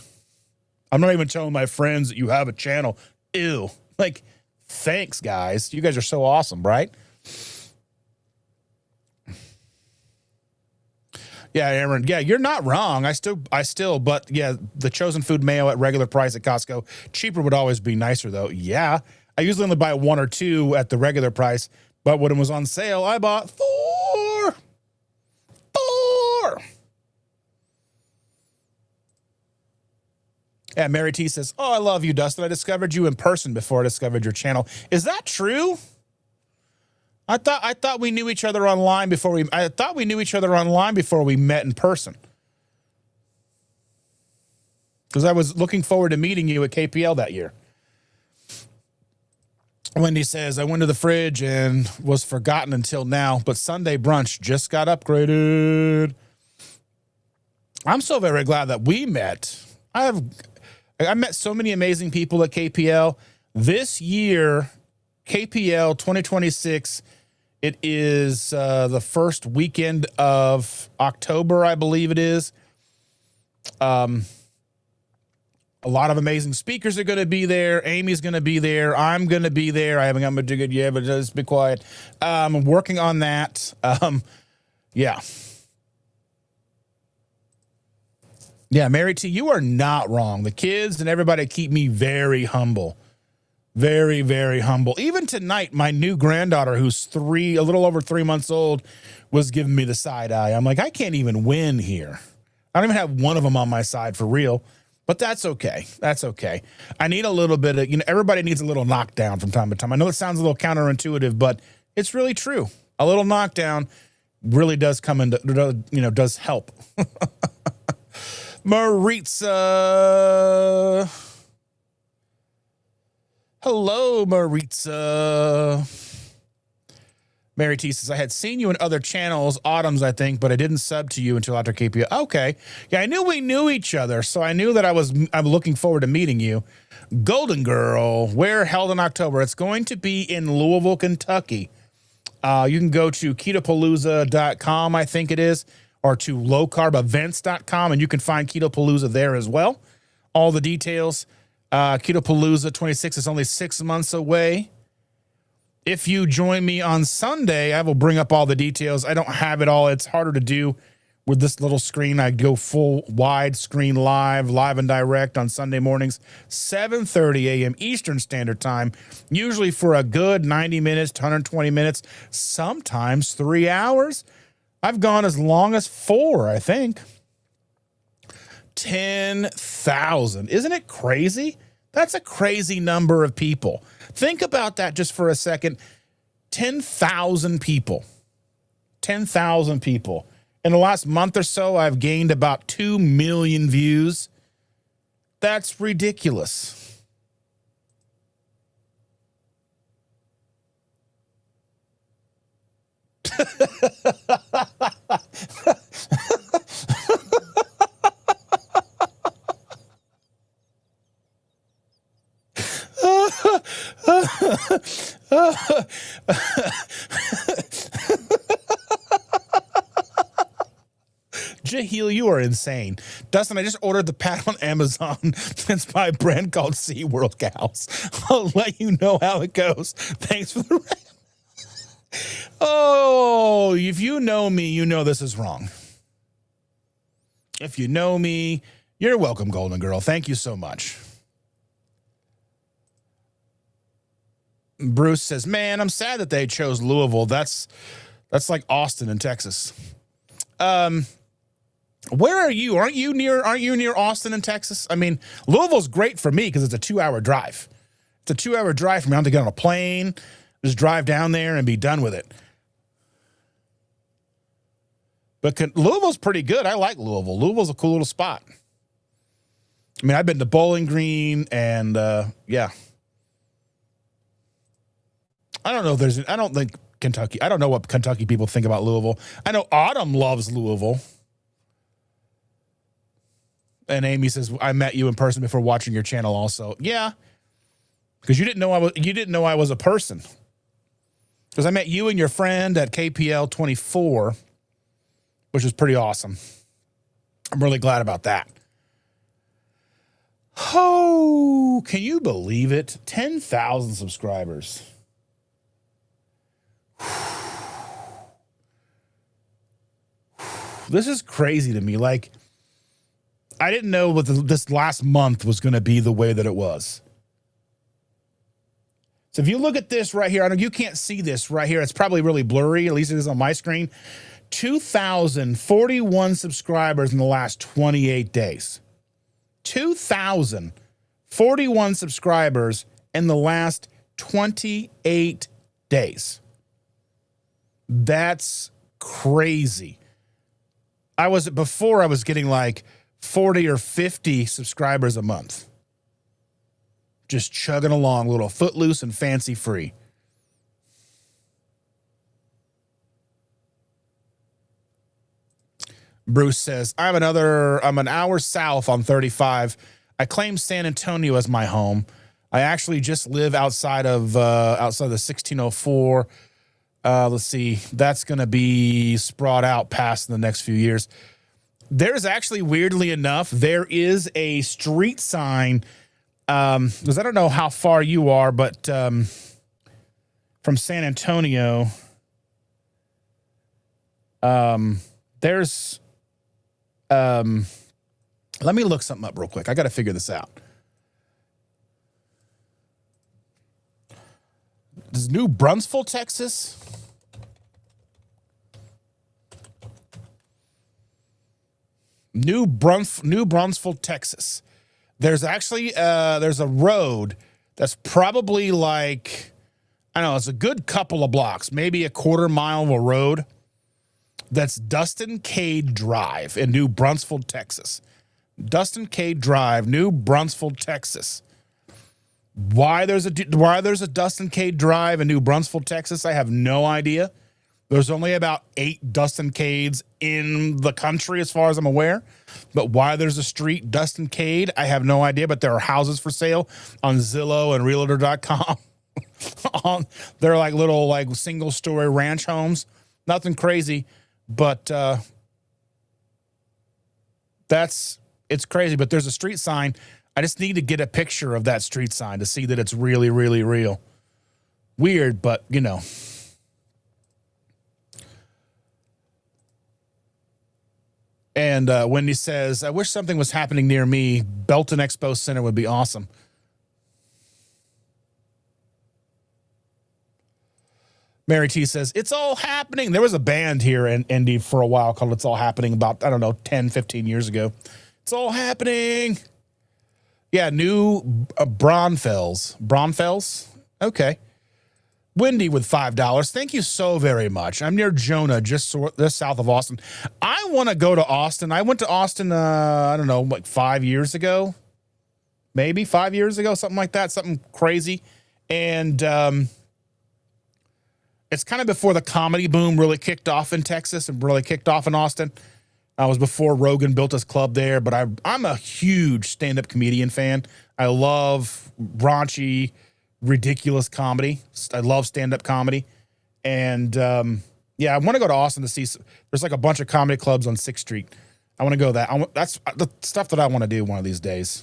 I'm not even telling my friends that you have a channel. Ew. Like, thanks, guys. You guys are so awesome, right? Yeah, Aaron. Yeah, you're not wrong. But yeah, the chosen food mayo at regular price at Costco. Cheaper would always be nicer, though. Yeah. I usually only buy 1 or 2 at the regular price, but when it was on sale, I bought 4. 4. Yeah, Mary T says, "Oh, I love you, Dustin. I discovered you in person before I discovered your channel." Is that true? I thought we knew each other online before we met in person. Because I was looking forward to meeting you at KPL that year. Wendy says, "I went to the fridge and was forgotten until now, but Sunday brunch just got upgraded." I'm so very glad that we met. I met so many amazing people at KPL. This year, KPL 2026, it is the first weekend of October, I believe it is. A lot of amazing speakers are going to be there. Amy's going to be there. I'm going to be there. I haven't got much to good yet, but just be quiet. I'm working on that. Yeah. Yeah, Mary T, you are not wrong. The kids and everybody keep me very humble. Very, very humble. Even tonight, my new granddaughter, who's a little over 3 months old, was giving me the side eye. I'm like, I can't even win here. I don't even have one of them on my side for real. But that's okay. That's okay. I need a little bit of, everybody needs a little knockdown from time to time. I know it sounds a little counterintuitive, but it's really true. A little knockdown really does come into, does help. Maritza. Hello, Maritza. Mary T says, "I had seen you in other channels, Autumn's, I think, but I didn't sub to you until after KPL." Okay. Yeah, I knew we knew each other, so I knew that I'm looking forward to meeting you. Golden Girl, where held in October? It's going to be in Louisville, Kentucky. You can go to ketopalooza.com, I think it is, or to lowcarbevents.com, and you can find Ketopalooza there as well. All the details. Ketopalooza 26 is only 6 months away. If you join me on Sunday, I will bring up all the details. I don't have it all. It's harder to do with this little screen. I go full wide screen live and direct on Sunday mornings, 7:30 a.m. Eastern Standard Time, usually for a good 90 minutes to 120 minutes, sometimes 3 hours. I've gone as long as 4, I think. 10,000. Isn't it crazy? That's a crazy number of people. Think about that just for a second. 10,000 people. 10,000 people. In the last month or so, I've gained about 2 million views. That's ridiculous. Jahil, you are insane. Dustin, I just ordered the pad on Amazon. It's by a brand called SeaWorld Gals. I'll let you know how it goes. Thanks for the... Oh, if you know me, you know this is wrong. If you know me, you're welcome, Golden Girl. Thank you so much. Bruce says, "Man, I'm sad that they chose Louisville. That's like Austin in Texas." Where are you? Aren't you near Austin in Texas? I mean, Louisville's great for me because it's a 2-hour drive. It's a 2-hour drive for me. I have to get on a plane, just drive down there and be done with it. But Louisville's pretty good. I like Louisville. Louisville's a cool little spot. I mean, I've been to Bowling Green and yeah. I don't think Kentucky. I don't know what Kentucky people think about Louisville. I know Autumn loves Louisville. And Amy says, "I met you in person before watching your channel also." Yeah. Because you didn't know I was a person. Because I met you and your friend at KPL 24, which was pretty awesome. I'm really glad about that. Oh, can you believe it? 10,000 subscribers. This is crazy to me. Like, I didn't know what this last month was going to be the way that it was. So if you look at this right here, I know you can't see this right here. It's probably really blurry. At least it is on my screen. 2,041 subscribers in the last 28 days. 2,041 subscribers in the last 28 days. That's crazy. Before I was getting like 40 or 50 subscribers a month. Just chugging along, a little footloose and fancy free. Bruce says, I'm an hour south on 35. I claim San Antonio as my home. I actually just live outside of the 1604. Let's see, that's going to be spread out past in the next few years. There's actually, weirdly enough, there is a street sign, because I don't know how far you are, but from San Antonio, there's, let me look something up real quick. I got to figure this out. This is New Brunswick, Texas. New Brunswick, Texas. There's actually there's a road that's probably like, I don't know, it's a good couple of blocks, maybe a quarter mile of a road. That's Dustin Cade Drive in New Brunswick, Texas. Dustin Cade Drive, New Brunswick, Texas. Why there's a Dustin Cade Drive in New Brunswick, Texas, I have no idea. There's only about 8 Dustin Cades in the country as far as I'm aware. But why there's a street Dustin Cade, I have no idea. But there are houses for sale on Zillow and Realtor.com. They're like little like single-story ranch homes. Nothing crazy, but it's crazy. But there's a street sign. I just need to get a picture of that street sign to see that it's really, really real. Weird, but, you know. And Wendy says, I wish something was happening near me. Belton Expo Center would be awesome. Mary T says, it's all happening. There was a band here in Indy for a while called It's All Happening about, I don't know, 10, 15 years ago. It's all happening. Yeah, New Braunfels. Okay. Wendy with $5. Thank you so very much. I'm near Jonah, just south of Austin. I want to go to Austin. I went to Austin, I don't know, like 5 years ago. Maybe 5 years ago, something like that, something crazy. And it's kind of before the comedy boom really kicked off in Texas and really kicked off in Austin. I was before Rogan built his club there, but I'm a huge stand-up comedian fan. I love raunchy, ridiculous comedy. I love stand-up comedy. And, yeah, I want to go to Austin to see. There's like a bunch of comedy clubs on 6th Street. I want to go that. That's the stuff that I want to do one of these days.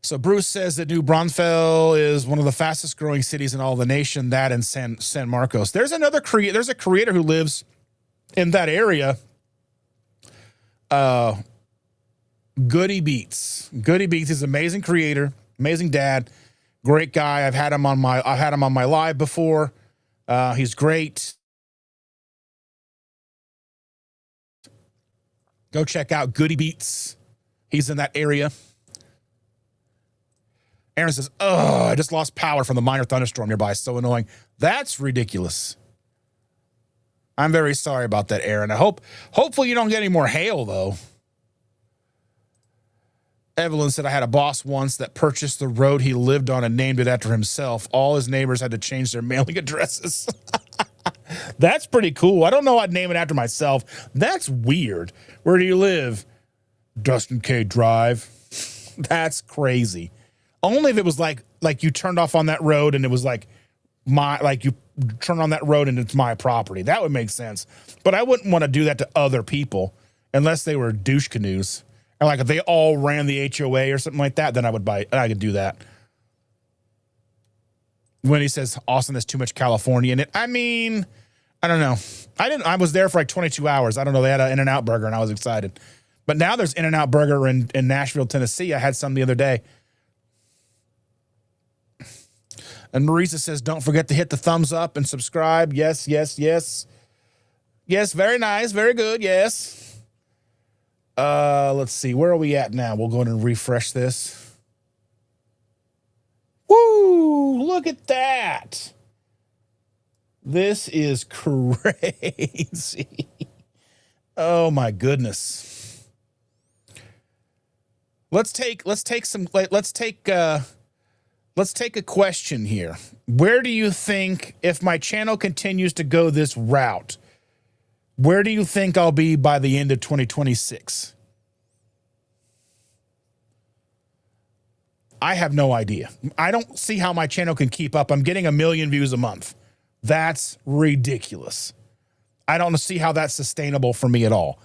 So Bruce says that New Braunfels is one of the fastest growing cities in all the nation, that and San Marcos. There's another there's a creator who lives in that area. Goody Beats. Goody Beats is an amazing creator, amazing dad, great guy. I've had him on my live before. He's great. Go check out Goody Beats. He's in that area. Aaron says, oh, I just lost power from the minor thunderstorm nearby. So annoying. That's ridiculous. I'm very sorry about that, Aaron. Hopefully you don't get any more hail, though. Evelyn said, I had a boss once that purchased the road he lived on and named it after himself. All his neighbors had to change their mailing addresses. That's pretty cool. I don't know I'd name it after myself. That's weird. Where do you live? Dustin Cade Drive. That's crazy. Only if it was like you turned off on that road and it was like you turn on that road and it's my property. That would make sense. But I wouldn't want to do that to other people unless they were douche canoes. And like if they all ran the HOA or something like that, then I could do that. When he says Austin has too much California in it, I mean, I don't know. I was there for like 22 hours. I don't know. They had an In-N-Out burger and I was excited. But now there's In-N-Out burger in Nashville, Tennessee. I had some the other day. And Marisa says, don't forget to hit the thumbs up and subscribe. Yes, yes, yes. Yes, very nice. Very good. Yes. Let's see. Where are we at now? We'll go ahead and refresh this. Woo! Look at that. This is crazy. Oh my goodness. Let's take a question here. Where do you think, if my channel continues to go this route, where do you think I'll be by the end of 2026? I have no idea. I don't see how my channel can keep up. I'm getting 1 million views a month. That's ridiculous. I don't see how that's sustainable for me at all.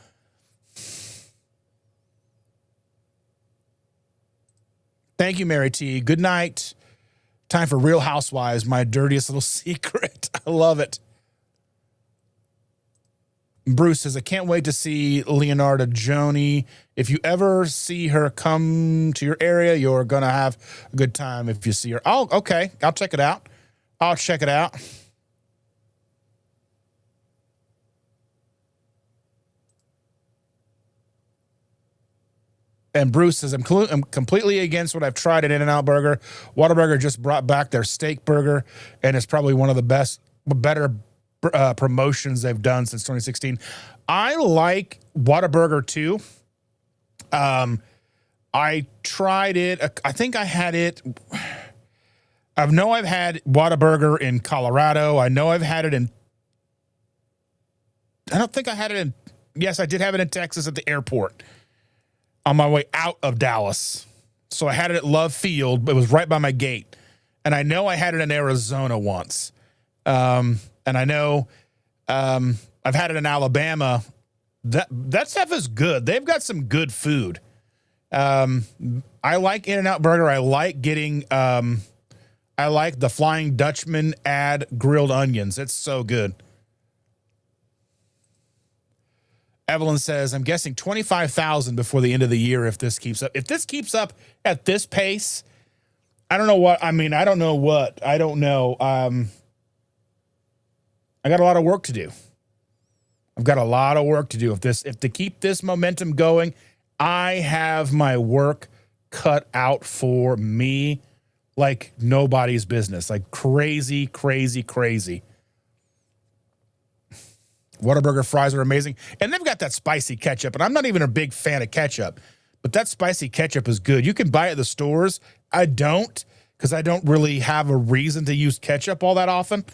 Thank you, Mary T. Good night. Time for Real Housewives, my dirtiest little secret. I love it. Bruce says, I can't wait to see Leonardo Joni. If you ever see her come to your area, you're going to have a good time if you see her. Oh, okay. I'll check it out. I'll check it out. And Bruce says, I'm completely against what I've tried at In-N-Out Burger. Whataburger just brought back their steak burger, and it's probably one of the better promotions they've done since 2016. I like Whataburger too. I tried it. I think I had it. I know I've had Whataburger in Colorado. I know I've had it in. I don't think I had it in. Yes, I did have it in Texas at the airport on my way out of Dallas. So I had it at Love Field. It was right by my gate. And I know I had it in Arizona once. And I know I've had it in Alabama. That stuff is good. They've got some good food. I like In-N-Out Burger. I like getting, I like the Flying Dutchman add grilled onions. It's so good. Evelyn says, I'm guessing 25,000 before the end of the year if this keeps up. If this keeps up at this pace, I don't know what. I mean, I don't know what. I don't know. I got a lot of work to do. I've got a lot of work to do. If to keep this momentum going, I have my work cut out for me like nobody's business. Like crazy, crazy, crazy. Whataburger fries are amazing. And they've got that spicy ketchup. And I'm not even a big fan of ketchup, but that spicy ketchup is good. You can buy it at the stores. I don't, because I don't really have a reason to use ketchup all that often.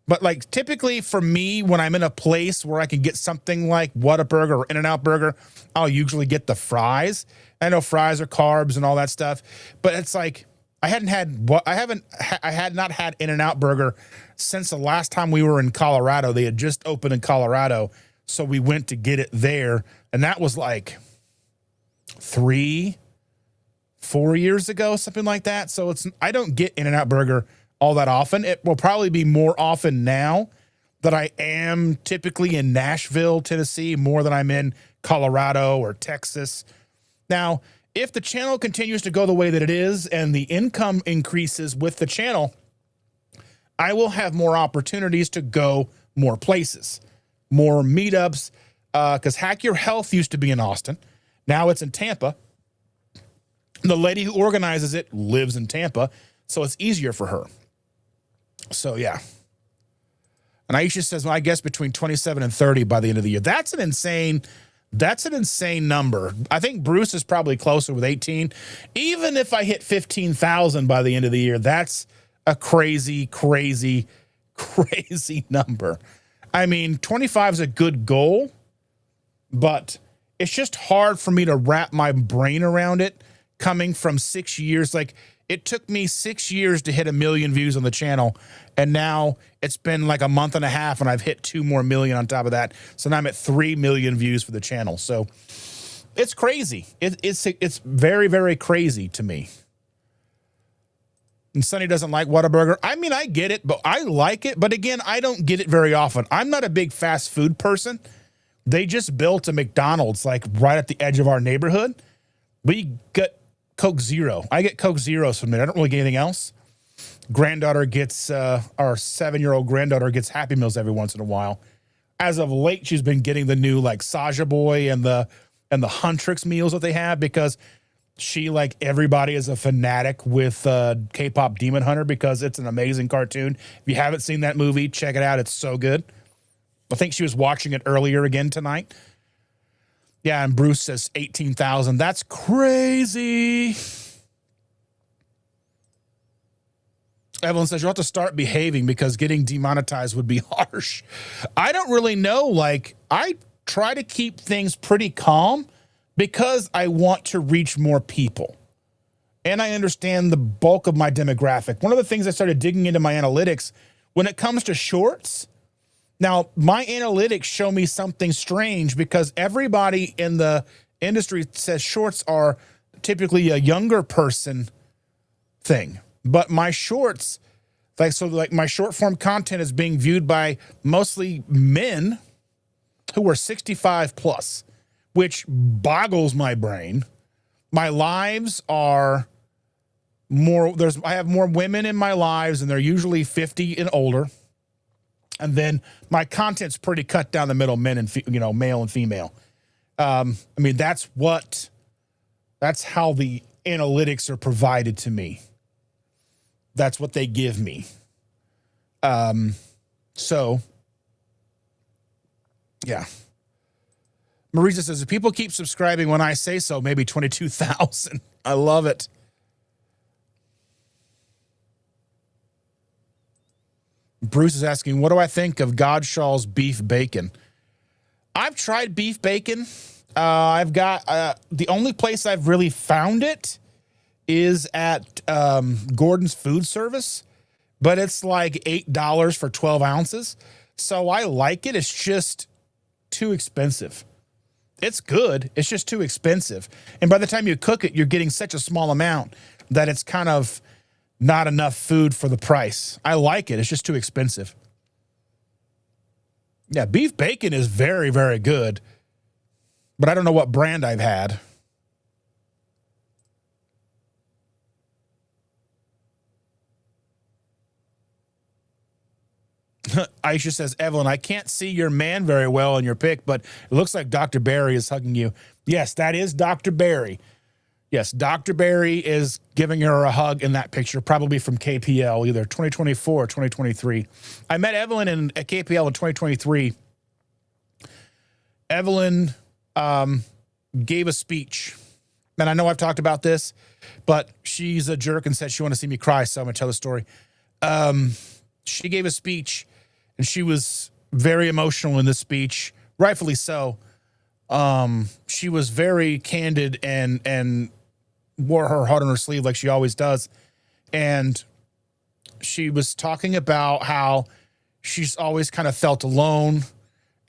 But like typically for me, when I'm in a place where I can get something like Whataburger or In-N-Out Burger, I'll usually get the fries. I know fries are carbs and all that stuff, but it's like I had not had In-N-Out Burger since the last time we were in Colorado. They had just opened in Colorado, so we went to get it there, and that was like 3-4 years ago, something like that. So I don't get In-N-Out Burger all that often. It will probably be more often now that I am typically in Nashville, Tennessee, more than I'm in Colorado or Texas. Now, if the channel continues to go the way that it is and the income increases with the channel, I will have more opportunities to go more places, more meetups, because Hack Your Health used to be in Austin. Now it's in Tampa. The lady who organizes it lives in Tampa, so it's easier for her. So, yeah. And Aisha says, well, I guess between 27 and 30 by the end of the year. That's an insane number. I think Bruce is probably closer with 18. Even if I hit 15,000 by the end of the year, that's a crazy, crazy, crazy number. I mean, 25 is a good goal, but it's just hard for me to wrap my brain around it coming from 6 years. Like, It took me 6 years to hit 1 million views on the channel, and now it's been like a month and a half, and I've hit 2 more million on top of that. So now I'm at 3 million views for the channel. So it's crazy. It's very, very crazy to me. And Sonny doesn't like Whataburger. I mean, I get it, but I like it. But again, I don't get it very often. I'm not a big fast food person. They just built a McDonald's like right at the edge of our neighborhood. We get Coke Zero. I get Coke Zeros from there. I don't really get anything else. Granddaughter gets, our 7-year-old granddaughter gets Happy Meals every once in a while. As of late, she's been getting the new like Saja Boy and the Huntrix meals that they have, because she, like everybody, is a fanatic with K-pop Demon Hunter, because it's an amazing cartoon. If you haven't seen that movie, check it out. It's so good. I think she was watching it earlier again tonight. Yeah, and Bruce says 18,000. That's crazy. Evelyn says, you'll have to start behaving because getting demonetized would be harsh. I don't really know. Like, I try to keep things pretty calm because I want to reach more people. And I understand the bulk of my demographic. One of the things I started digging into my analytics, when it comes to shorts, now my analytics show me something strange, because everybody in the industry says shorts are typically a younger person thing. But my shorts, like my short form content is being viewed by mostly men who are 65 plus, which boggles my brain. My lives are more, I have more women in my lives, and they're usually 50 and older. And then my content's pretty cut down the middle, men and, male and female. I mean, that's how the analytics are provided to me. That's what they give me. So yeah. Marisa says, if people keep subscribing when I say so, maybe 22,000. I love it. Bruce is asking, what do I think of Godshaw's beef bacon? I've tried beef bacon. I've got, the only place I've really found it is at Gordon's Food Service, but it's like $8 for 12 ounces. So I like it. It's just too expensive. It's good. It's just too expensive. And by the time you cook it, you're getting such a small amount that it's kind of not enough food for the price. I like it. It's just too expensive. Yeah, beef bacon is very, very good, but I don't know what brand I've had. Aisha says, Evelyn, I can't see your man very well in your pic, but it looks like Dr. Barry is hugging you. Yes, that is Dr. Barry. Yes, Dr. Barry is giving her a hug in that picture, probably from KPL, either 2024 or 2023. I met Evelyn at KPL in 2023. Evelyn gave a speech, and I know I've talked about this, but she's a jerk and said she wanted to see me cry, so I'm going to tell the story. She gave a speech, and she was very emotional in this speech, rightfully so. She was very candid and wore her heart on her sleeve like she always does. And she was talking about how she's always kind of felt alone,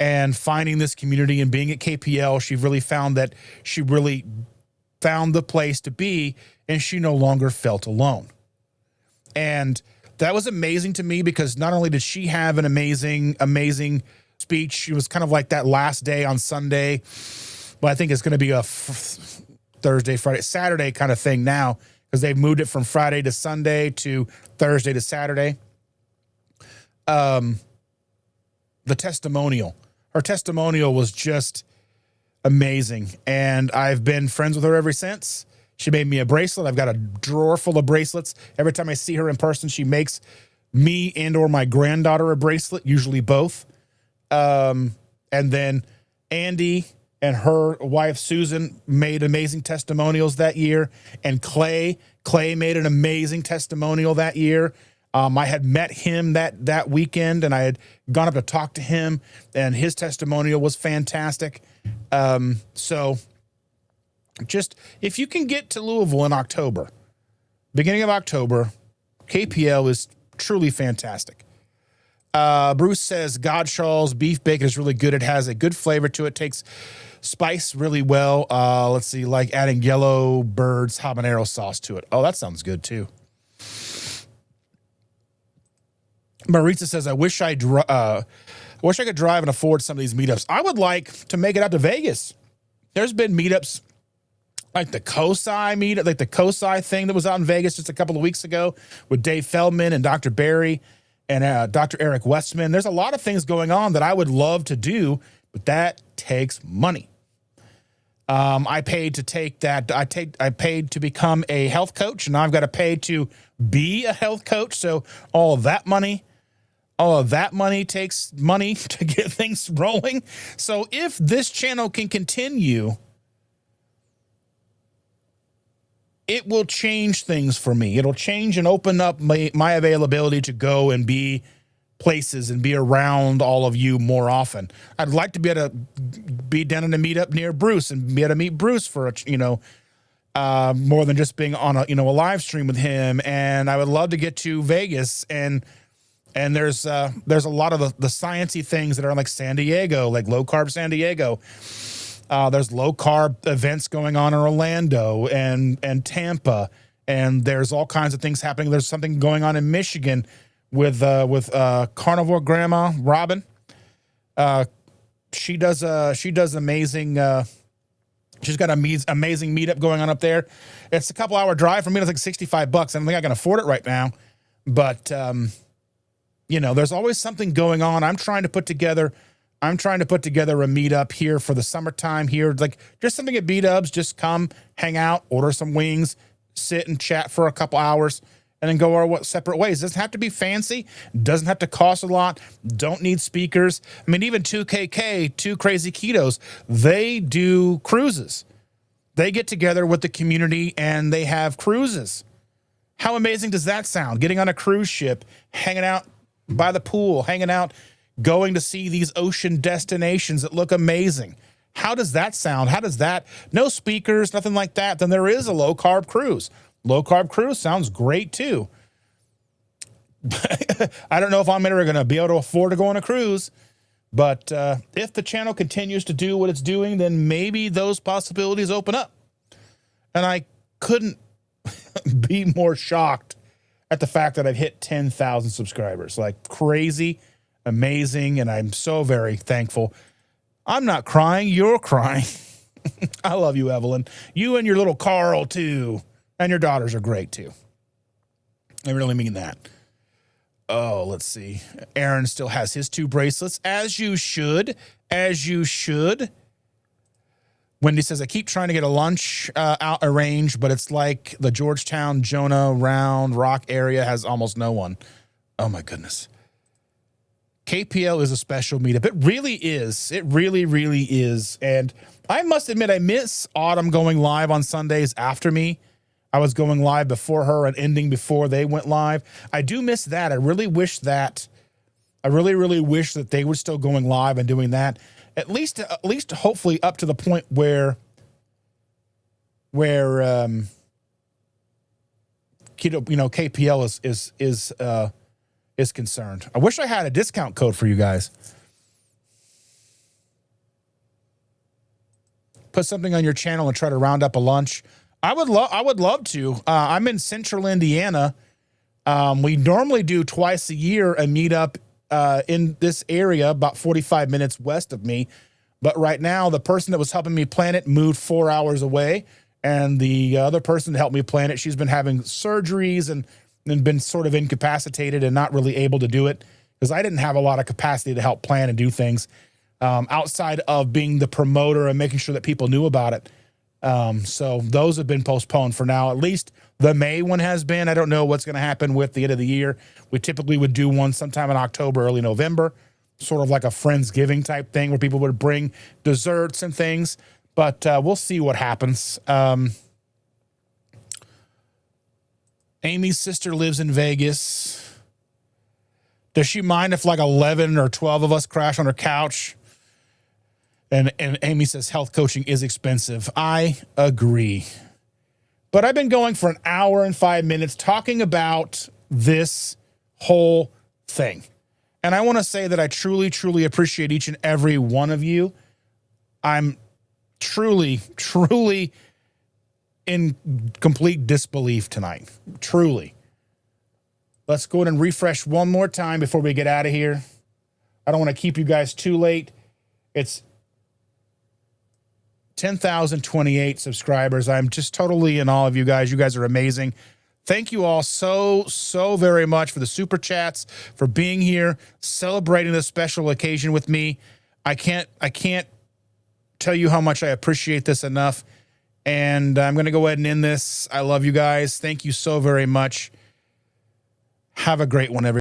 and finding this community and being at KPL, she really found that she really found the place to be, and she no longer felt alone. And that was amazing to me, because not only did she have an amazing, amazing speech, she was kind of like that last day on Sunday, but I think it's going to be a Thursday, Friday, Saturday kind of thing now, because they've moved it from Friday to Sunday to Thursday to Saturday. The testimonial. Her testimonial was just amazing, and I've been friends with her ever since. She made me a bracelet. I've got a drawer full of bracelets. Every time I see her in person, she makes me and or my granddaughter a bracelet, usually both. And then Andy and her wife, Susan, made amazing testimonials that year. And Clay made an amazing testimonial that year. I had met him that weekend, and I had gone up to talk to him, and his testimonial was fantastic. So just, if you can get to Louisville in October, beginning of October. KPL is truly fantastic. Bruce says Godshall's beef bacon is really good. It has a good flavor to it. Takes spice really well. Let's see, like adding Yellow Bird's habanero sauce to it. Oh, that sounds good too. Maritza says, I wish I could drive and afford some of these meetups. I would like to make it out to Vegas. There's been meetups like the COSI meetup, like the COSI thing that was out in Vegas just a couple of weeks ago with Dave Feldman and Dr. Barry and Dr. Eric Westman. There's a lot of things going on that I would love to do, but that takes money. I paid to take that. I paid to become a health coach, and now I've got to pay to be a health coach. So all of that money takes money to get things rolling. So if this channel can continue, it will change things for me. It'll change and open up my availability to go and be places and be around all of you more often. I'd like to be able to be down in a meetup near Bruce and be able to meet Bruce for more than just being on a live stream with him. And I would love to get to Vegas and there's a lot of the sciencey things that are like San Diego, like low carb San Diego. There's low carb events going on in Orlando and Tampa, and there's all kinds of things happening. There's something going on in Michigan with Carnivore Grandma Robin. She does amazing. She's got an amazing meetup going on up there. It's a couple hour drive for me. It's like $65. I don't think I can afford it right now, but there's always something going on. I'm trying to put together a meetup here for the summertime here. Like just something at B-Dubs, just come, hang out, order some wings, sit and chat for a couple hours, and then go our separate ways. It doesn't have to be fancy. Doesn't have to cost a lot. Don't need speakers. I mean, even 2KK, Two Crazy Ketos, they do cruises. They get together with the community and they have cruises. How amazing does that sound? Getting on a cruise ship, hanging out by the pool, hanging out, going to see these ocean destinations that look amazing. How does that sound? No speakers, nothing like that. Then there is a low carb cruise. Low carb cruise sounds great too. I don't know if I'm ever going to be able to afford to go on a cruise, but if the channel continues to do what it's doing, then maybe those possibilities open up. And I couldn't be more shocked at the fact that I've hit 10,000 subscribers. Like crazy, amazing, and I'm so very thankful. I'm not crying, you're crying. I love you, Evelyn. You and your little Carl, too. And your daughters are great, too. I really mean that. Oh, let's see. Aaron still has his 2 bracelets, as you should. As you should. Wendy says, I keep trying to get a lunch out arranged, but it's like the Georgetown, Jonah, Round Rock area has almost no one. Oh, my goodness. KPL is a special meetup. It really is. It really, really is. And I must admit, I miss Autumn going live on Sundays after me. I was going live before her and ending before they went live. I do miss that. I really really wish that they were still going live and doing that. At least hopefully up to the point where KPL is concerned. I wish I had a discount code for you guys. Put something on your channel and try to round up a lunch. I would love to. I'm in Central Indiana. We normally do twice a year a meetup in this area, about 45 minutes west of me. But right now, the person that was helping me plan it moved 4 hours away, and the other person that helped me plan it, she's been having surgeries and been sort of incapacitated and not really able to do it because I didn't have a lot of capacity to help plan and do things outside of being the promoter and making sure that people knew about it. So those have been postponed for now. At least the May one has been. I don't know what's going to happen with the end of the year. We typically would do one sometime in October, early November, sort of like a Friendsgiving type thing where people would bring desserts and things. But we'll see what happens. Amy's sister lives in Vegas. Does she mind if like 11 or 12 of us crash on her couch? And Amy says health coaching is expensive. I agree. But I've been going for an hour and 5 minutes talking about this whole thing. And I want to say that I truly, truly appreciate each and every one of you. I'm truly, truly in complete disbelief tonight. Truly. Let's go ahead and refresh one more time before we get out of here. I don't want to keep you guys too late. It's 10,028 subscribers. I'm just totally in awe of you guys. You guys are amazing. Thank you all so very much for the super chats, for being here, celebrating this special occasion with me. I can't tell you how much I appreciate this enough. And I'm going to go ahead and end this. I love you guys. Thank you so very much. Have a great one, everyone.